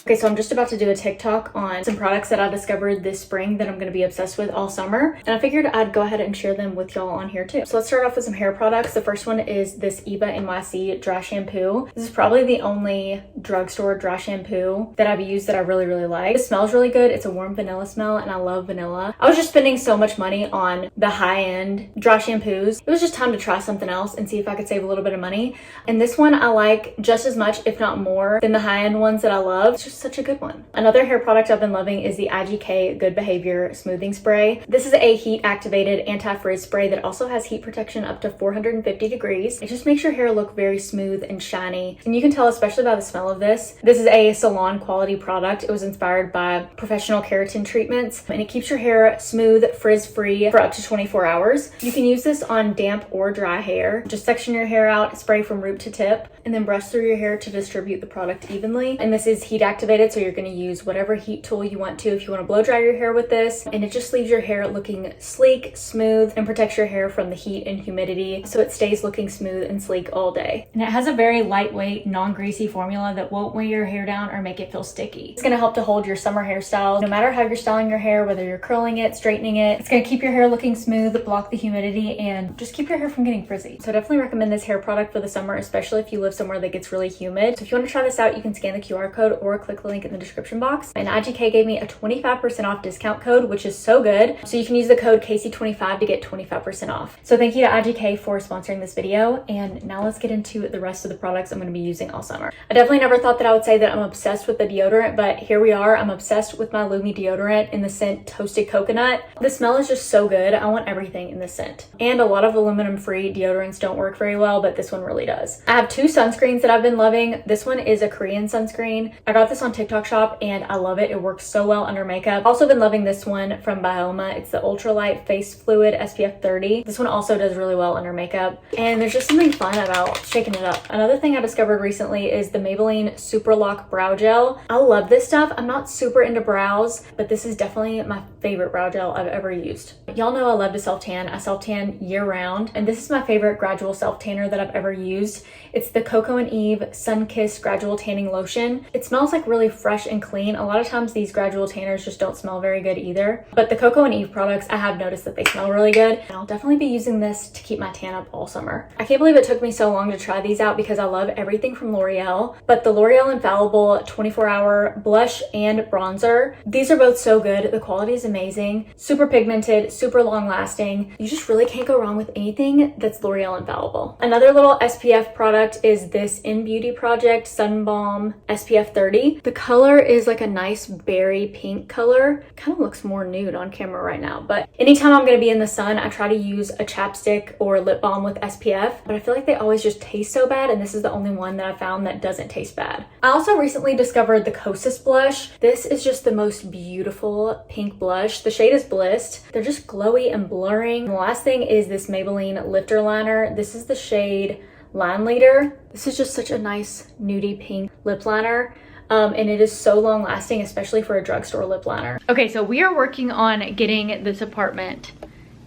Okay, so I'm just about to do a TikTok on some products that I discovered this spring that I'm going to be obsessed with all summer. And I figured I'd go ahead and share them with y'all on here too. So let's start off with some hair products. The first one is this Eva NYC dry shampoo. This is probably the only drugstore dry shampoo that I've used that I really, really like. It smells really good. It's a warm vanilla smell and I love vanilla. I was just spending so much money on the high-end dry shampoos. It was just time to try something else and see if I could save a little bit of money. And this one I like just as much, if not more, than the high-end ones that I love. It's just such a good one. Another hair product I've been loving is the IGK Good Behavior Smoothing Spray. This is a heat-activated anti-frizz spray that also has heat protection up to 450 degrees. It just makes your hair look very smooth and shiny. And you can tell especially by the smell of this. This is a salon quality product. It was inspired by professional keratin treatments and it keeps your hair smooth, frizz-free for up to 24 hours. You can use this on damp or dry hair. Just section your hair out, spray from root to tip, and then brush through your hair to distribute the product evenly. And this is heat activated, so you're going to use whatever heat tool you want to if you want to blow dry your hair with this. And it just leaves your hair looking sleek, smooth, and protects your hair from the heat and humidity, so it stays looking smooth and sleek all day. And it has a very lightweight, non-greasy formula that won't weigh your hair down or make it feel sticky. It's going to help to hold your summer hairstyle. No matter how you're styling your hair, whether you're curling it, straightening it, it's going to keep your hair looking smooth, block the humidity, and just keep your hair from getting frizzy. So I definitely recommend this hair product for the summer, especially if you live somewhere that gets really humid. So if you want to try this out, you can scan the QR code or click the link in the description box. And IGK gave me a 25% off discount code, which is so good. So you can use the code Casey25 to get 25% off. So thank you to IGK for sponsoring this video. And now let's get into the rest of the products I'm going to be using all summer. I definitely never thought that I would say that I'm obsessed with the deodorant, but here we are. I'm obsessed with my Lumi deodorant in the scent Toasted Coconut. The smell is just so good. I want everything in the scent. And a lot of aluminum-free deodorants don't work very well, but this one really does. I have two sunscreens that I've been loving. This one is a Korean sunscreen. I got this on TikTok Shop and I love it. It works so well under makeup. Also been loving this one from Bioma. It's the Ultralight Face Fluid SPF 30. This one also does really well under makeup. And there's just something fun about shaking it up. Another thing I discovered recently is the Maybelline Super Lock Brow Gel. I love this stuff. I'm not super into brows, but this is definitely my favorite brow gel I've ever used. Y'all know I love to self-tan. I self-tan year-round, and this is my favorite gradual self-tanner that I've ever used. It's the Coco & Eve Sun-Kissed Gradual Tanning Lotion. It smells like really fresh and clean. A lot of times these gradual tanners just don't smell very good either. But the Coco & Eve products, I have noticed that they smell really good. And I'll definitely be using this to keep my tan up all summer. I can't believe it took me so long to try these out because I love everything from L'Oreal. But the L'Oreal Infallible 24-hour blush and bronzer, these are both so good. The quality is amazing. Super pigmented, super long lasting. You just really can't go wrong with anything that's L'Oreal Infallible. Another little SPF product is this In Beauty Project Sun Balm SPF 30. The color is like a nice berry pink color. Kind of looks more nude on camera right now, but anytime I'm gonna be in the sun, I try to use a chapstick or lip balm with SPF, but I feel like they always just taste so bad, and this is the only one that I found that doesn't taste bad. I also recently discovered the Kosas blush. This is just the most beautiful pink blush. The shade is Blissed. They're just glowy and blurring. And the last thing is this Maybelline Lifter Liner. This is the shade Line Leader. This is just such a nice nudie pink lip liner. And it is so long lasting, especially for a drugstore lip liner. Okay, so we are working on getting this apartment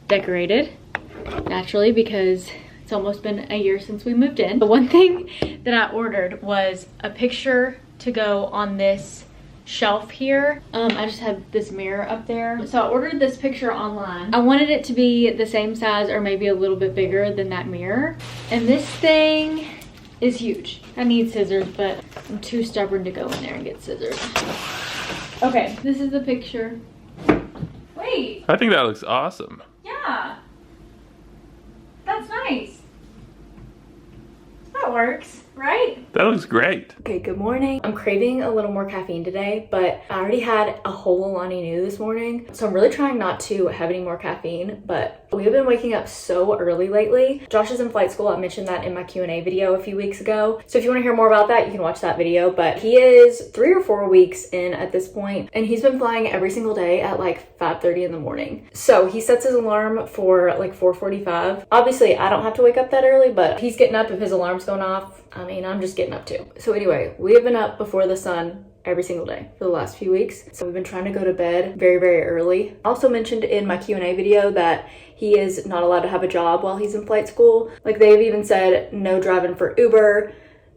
decorated, naturally, because it's almost been a year since we moved in. The one thing that I ordered was a picture to go on this shelf here. I just had this mirror up there. So I ordered this picture online. I wanted it to be the same size or maybe a little bit bigger than that mirror. And this thing is huge. I need scissors, but I'm too stubborn to go in there and get scissors. Okay, this is the picture. Wait. I think that looks awesome. Yeah. That's nice. That works, right? That looks great. Okay, good morning. I'm craving a little more caffeine today, but I already had a whole Alani Nu this morning, so I'm really trying not to have any more caffeine, but we have been waking up so early lately. Josh is in flight school. I mentioned that in my Q&A video a few weeks ago, so if you want to hear more about that, you can watch that video, but he is 3 or 4 weeks in at this point, and he's been flying every single day at like 5:30 in the morning. So he sets his alarm for like 4:45. Obviously, I don't have to wake up that early, but he's getting up if his alarm's going off. I mean, I'm just getting up too. So anyway, we have been up before the sun every single day for the last few weeks. So we've been trying to go to bed very, very early. I also mentioned in my Q&A video that he is not allowed to have a job while he's in flight school. Like, they've even said no driving for Uber,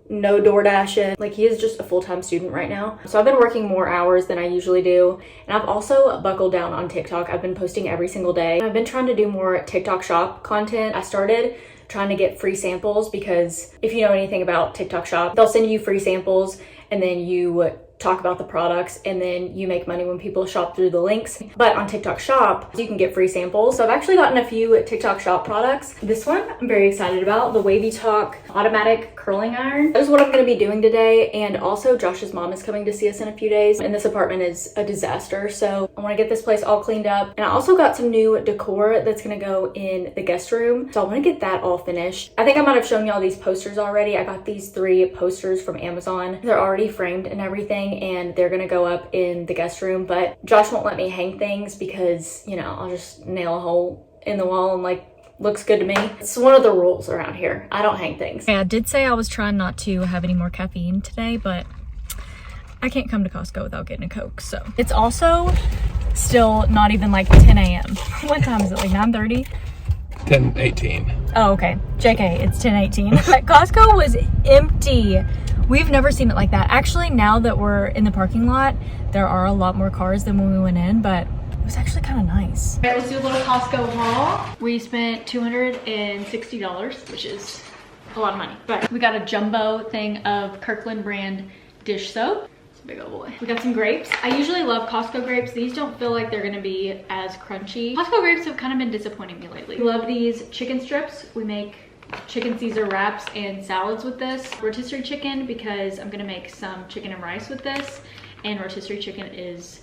no DoorDashing. Like, he is just a full-time student right now. So I've been working more hours than I usually do. And I've also buckled down on TikTok. I've been posting every single day. I've been trying to do more TikTok shop content. I started trying to get free samples because if you know anything about TikTok shop, they'll send you free samples and then you talk about the products and then you make money when people shop through the links. But on TikTok shop, you can get free samples. So I've actually gotten a few TikTok shop products. This one I'm very excited about, the Wavy Talk automatic curling iron. That is what I'm going to be doing today. And also Josh's mom is coming to see us in a few days, and this apartment is a disaster. So I want to get this place all cleaned up. And I also got some new decor that's going to go in the guest room. So I want to get that all finished. I think I might have shown y'all these posters already. I got these 3 posters from Amazon. They're already framed and everything, and they're gonna go up in the guest room, but Josh won't let me hang things because, you know, I'll just nail a hole in the wall and like, looks good to me. It's one of the rules around here. I don't hang things. Yeah, I did say I was trying not to have any more caffeine today, but I can't come to Costco without getting a Coke, so. It's also still not even like 10 a.m. What time is it, like 9:30? 10:18. Oh, okay. JK, it's 10:18. Costco was empty. We've never seen it like that. Actually, now that we're in the parking lot, there are a lot more cars than when we went in, but it was actually kind of nice. Okay, let's do a little Costco haul. We spent $260, which is a lot of money, but we got a jumbo thing of Kirkland brand dish soap. It's a big old boy. We got some grapes. I usually love Costco grapes. These don't feel like they're gonna be as crunchy. Costco grapes have kind of been disappointing me lately. We love these chicken strips. We make chicken Caesar wraps and salads with this. Rotisserie chicken, because I'm gonna make some chicken and rice with this, and rotisserie chicken is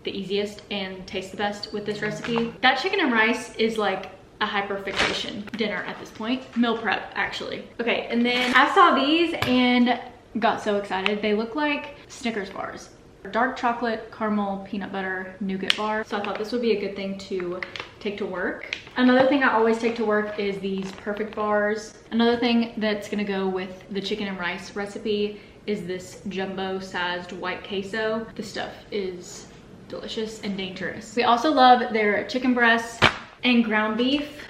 the easiest and tastes the best with this recipe. That chicken and rice is like a hyperfixation dinner at this point. Meal prep, actually. Okay, and then I saw these and got so excited. They look like Snickers bars. Dark chocolate, caramel, peanut butter, nougat bar. So I thought this would be a good thing to take to work. Another thing I always take to work is these perfect bars. Another thing that's gonna go with the chicken and rice recipe is this jumbo sized white queso. This stuff is delicious and dangerous. We also love their chicken breasts and ground beef.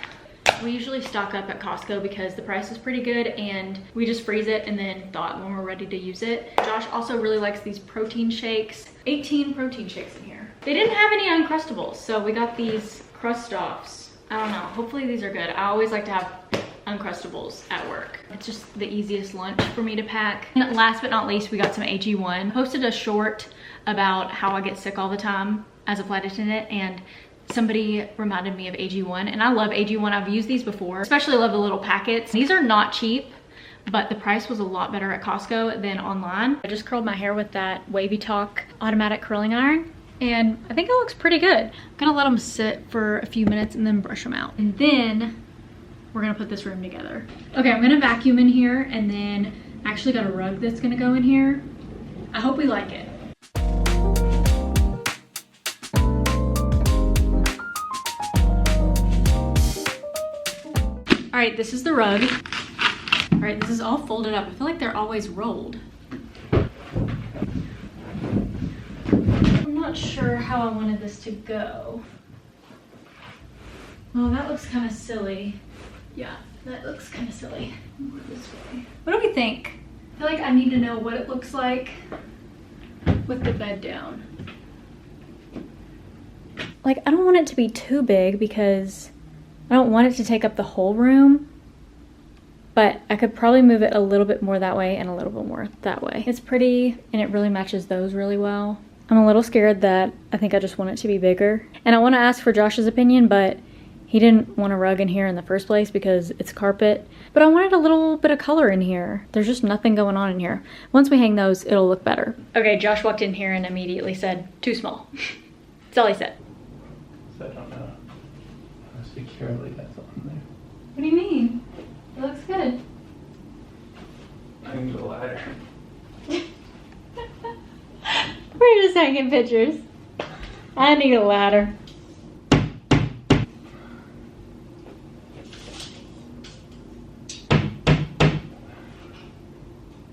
We usually stock up at Costco because the price is pretty good and we just freeze it and then thaw it when we're ready to use it. Josh also really likes these protein shakes. 18 protein shakes in here. They didn't have any Uncrustables, so we got these crust offs. I don't know, hopefully these are good. I always like to have Uncrustables at work. It's just the easiest lunch for me to pack. And last but not least, we got some AG1. I posted a short about how I get sick all the time as a flight attendant, and somebody reminded me of AG1, and I love AG1. I've used these before, especially love the little packets. These are not cheap, but the price was a lot better at Costco than online. I just curled my hair with that Wavy Talk automatic curling iron, and I think it looks pretty good. I'm gonna let them sit for a few minutes and then brush them out. And then we're gonna put this room together. Okay, I'm gonna vacuum in here, and then I actually got a rug that's gonna go in here. I hope we like it. All right, this is the rug. All right, this is all folded up. I feel like they're always rolled. I'm not sure how I wanted this to go. Well, that looks kind of silly. Yeah, that looks kind of silly. This way. What do we think? I feel like I need to know what it looks like with the bed down. Like, I don't want it to be too big because I don't want it to take up the whole room, but I could probably move it a little bit more that way and a little bit more that way. It's pretty and it really matches those really well. I'm a little scared that I think I just want it to be bigger. And I want to ask for Josh's opinion, but he didn't want a rug in here in the first place because it's carpet. But I wanted a little bit of color in here. There's just nothing going on in here. Once we hang those, it'll look better. Okay, Josh walked in here and immediately said, too small. That's all he said. I don't know. Securely, that's on there. What do you mean? It looks good. I need a ladder. We're just hanging pictures. I need a ladder.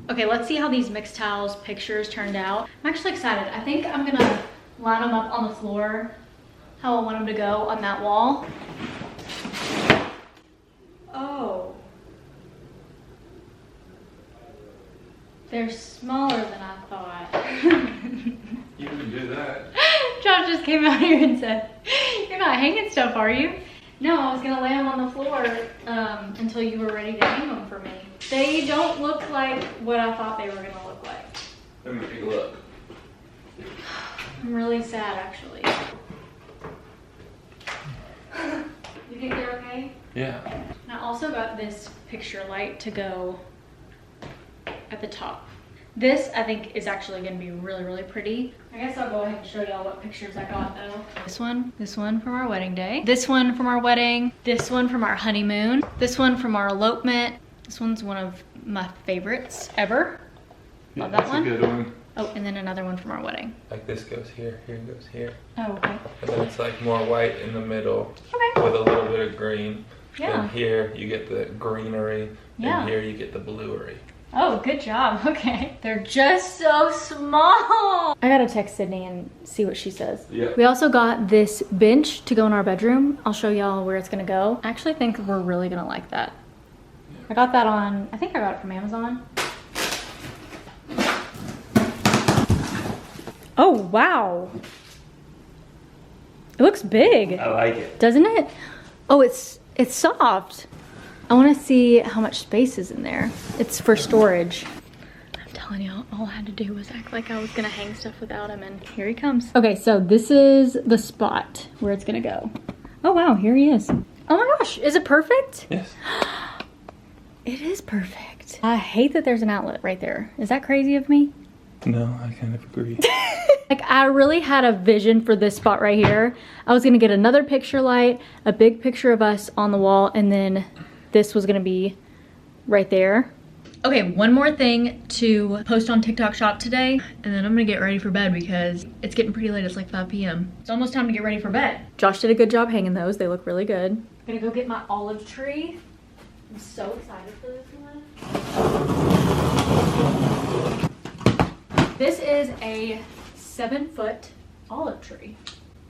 Okay, let's see how these mixed tiles pictures turned out. I'm actually excited. I think I'm gonna line them up on the floor how I want them to go on that wall. Oh. They're smaller than I thought. You can do that. Josh just came out here and said, "You're not hanging stuff, are you?" No, I was gonna lay them on the floor until you were ready to hang them for me. They don't look like what I thought they were gonna look like. Let me take a look. I'm really sad, actually. You think they're okay? Yeah. And I also got this picture light to go at the top. This, I think, is actually gonna be really, really pretty. I guess I'll go ahead and show y'all what pictures I got though. This one from our wedding day. This one from our wedding. This one from our honeymoon. This one from our elopement. This one's one of my favorites ever. Love that one. That's a good one. Oh, and then another one from our wedding. Like this goes here, here goes here. Oh, okay. And then it's like more white in the middle Okay. with a little bit of green. Yeah. And here you get the greenery. Yeah. And here you get the bluery. Oh, good job. Okay. They're just so small. I gotta text Sydney and see what she says. Yeah. We also got this bench to go in our bedroom. I'll show y'all where it's gonna go. I actually think we're really gonna like that. I got that on, I think I got it from Amazon. Oh, wow. It looks big. I like it. Doesn't it? Oh, it's soft. I want to see how much space is in there. It's for storage. I'm telling you, all I had to do was act like I was gonna hang stuff without him, and here he comes. Okay, so this is the spot where it's gonna go. Oh wow, here he is. Oh my gosh, is it perfect? Yes. It is perfect. I hate that there's an outlet right there. Is that crazy of me? No, I kind of agree. Like, I really had a vision for this spot right here. I was gonna get another picture light, a big picture of us on the wall, and then this was gonna be right there. Okay, one more thing to post on TikTok Shop today, and then I'm gonna get ready for bed because it's getting pretty late. It's like 5 p.m. It's almost time to get ready for bed. Josh did a good job hanging those. They look really good. I'm gonna go get my olive tree. I'm so excited for this one. This is a 7-foot olive tree.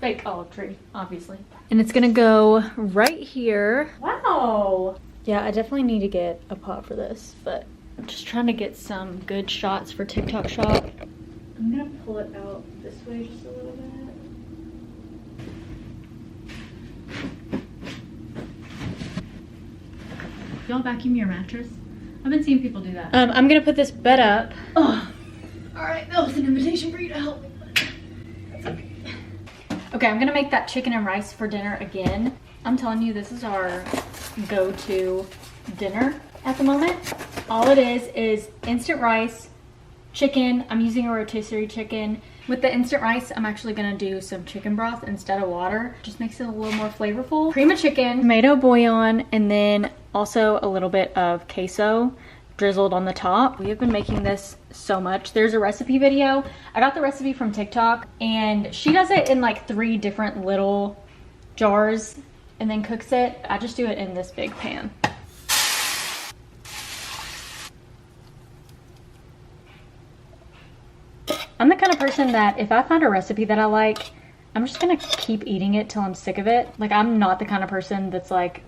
Fake olive tree, obviously. And it's gonna go right here. Wow. Yeah, I definitely need to get a pot for this, but I'm just trying to get some good shots for TikTok Shop. I'm gonna pull it out this way just a little bit. Y'all vacuum your mattress? I've been seeing people do that. I'm gonna put this bed up. Oh. All right, that was an invitation for you to help me. That's okay. Okay, I'm gonna make that chicken and rice for dinner again. I'm telling you, this is our go-to dinner at the moment. All it is instant rice, chicken. I'm using a rotisserie chicken. With the instant rice, I'm actually gonna do some chicken broth instead of water. Just makes it a little more flavorful. Cream of chicken, tomato bouillon, and then also a little bit of queso drizzled on the top. We have been making this so much. There's a recipe video. I got the recipe from TikTok, and she does it in like 3 different little jars and then cooks it. I just do it in this big pan. I'm the kind of person that if I find a recipe that I like, I'm just gonna keep eating it till I'm sick of it. Like, I'm not the kind of person that's like,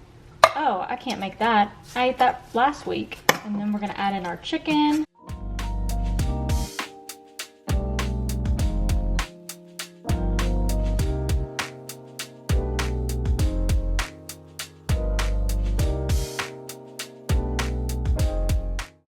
oh, I can't make that. I ate that last week. And then we're gonna add in our chicken.